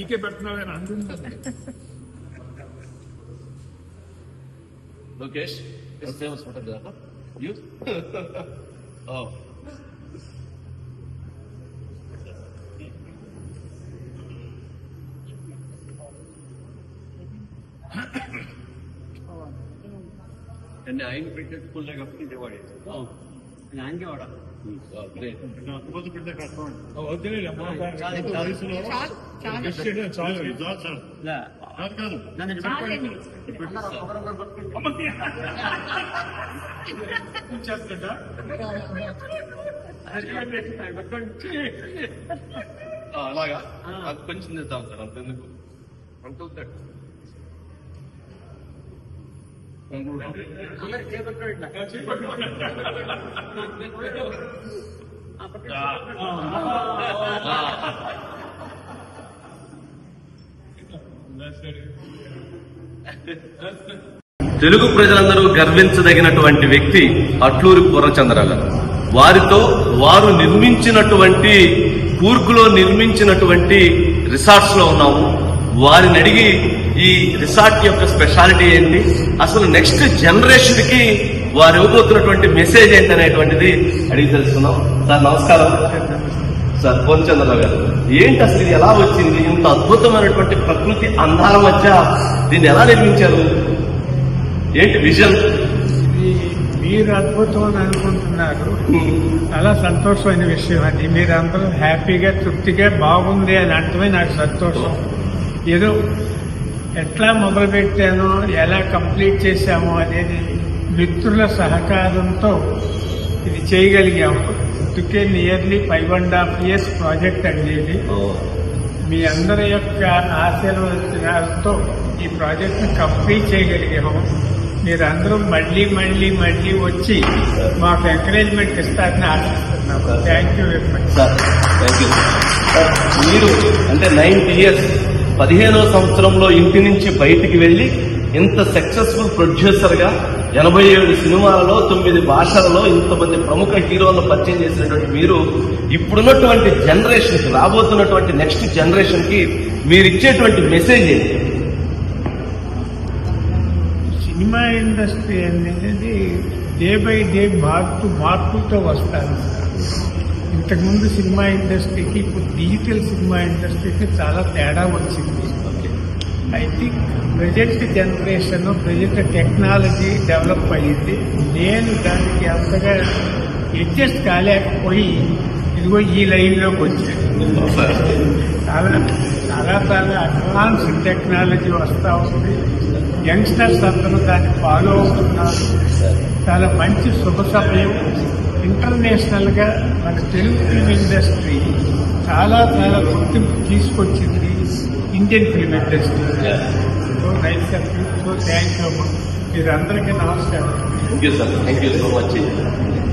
ఈకే పెడుతున్నావు అంటుంది. Lokesh is famous photographer. You? Oh. And I printed full like up in the body. Oh. And I'm going to oh, great. supposed to print the customer. Oh, okay. అలాగా అది కొంచెం తెద్దాం sir అంతెందుకు అంటుంటాడు తెలుగు ప్రజలందరూ గర్వించదగినటువంటి వ్యక్తి అట్లూరి పూర్ణచంద్ర గారు. వారితో వారు నిర్మించినటువంటి కూర్గులో నిర్మించినటువంటి రిసార్ట్స్ లో ఉన్నాము. వారిని అడిగి ఈ రిసార్ట్ యొక్క స్పెషాలిటీ ఏంటి, అసలు నెక్స్ట్ జనరేషన్ కి వారు ఇవ్వబోతున్నటువంటి మెసేజ్ ఏంటి అనేటువంటిది అడిగి తెలుసుకున్నాం. సార్ నమస్కారం. సార్ పూర్ణచంద్రరావు గారు, ఏంటి అసలు ఇది ఎలా వచ్చింది? ఇంత అద్భుతమైనటువంటి ప్రకృతి అందాల మధ్య దీన్ని ఎలా నిర్మించారు? ఏంటి విజన్? మీరు అద్భుతం అని అనుకుంటున్నారు, చాలా సంతోషమైన విషయం అది. మీరందరూ హ్యాపీగా తృప్తిగా బాగుంది అని అంటమే నాకు సంతోషం. ఏదో ఎట్లా మొదలు పెట్టానో ఎలా కంప్లీట్ చేశామో అనేది మిత్రుల సహకారంతో ఇది చేయగలిగాము. అందుకే నియర్లీ 5.5 years ప్రాజెక్ట్ అండి ఇది. మీ అందరి యొక్క ఆశీర్వచనాలతో ఈ ప్రాజెక్ట్ ని కంప్లీట్ చేయగలిగాము. మీరందరూ మళ్లీ మళ్లీ మళ్లీ వచ్చి మాకు ఎంకరేజ్మెంట్ ఇస్తారని ఆశిస్తున్నాము. Thank you very much sir. Thank you sir. మీరు అంటే 90 years 15వ సంవత్సరంలో ఇంటి నుంచి బయటికి వెళ్లి ఇంత సక్సెస్ఫుల్ ప్రొడ్యూసర్ గా 87 సినిమాలలో 9 భాషలలో ఇంతమంది ప్రముఖ హీరోలను పరిచయం చేసినటువంటి మీరు ఇప్పుడున్నటువంటి జనరేషన్ కి, రాబోతున్నటువంటి నెక్స్ట్ జనరేషన్ కి మీరు ఇచ్చేటువంటి మెసేజ్ ఏంటి? సినిమా ఇండస్ట్రీ అనేది డే బై డే మార్పుతో వస్తాను. ఇంతకుముందు సినిమా ఇండస్ట్రీకి ఇప్పుడు డిజిటల్ సినిమా ఇండస్ట్రీకి చాలా తేడా వచ్చింది. I think present generation, present technology develop అయ్యింది. నేను దానికి అంతగా అడ్జస్ట్ కాలేకపోయి ఇదిగో ఈ లైన్లోకి వచ్చాను. చాలా చాలా చాలా అడ్వాన్స్ టెక్నాలజీ వస్తూ ఉంది. యంగ్స్టర్స్ అందరూ దాన్ని ఫాలో అవుతున్నారు. చాలా మంచి శుభ సమయం. ఇంటర్నేషనల్ గా మన తెలుగు ఫిల్మ్ ఇండస్ట్రీ చాలా చాలా గుర్తింపు తీసుకొచ్చింది Indian film industry. So nice of you. So thank you. మీరందరికీ నమస్కారం. Thank you sir. Thank you so much.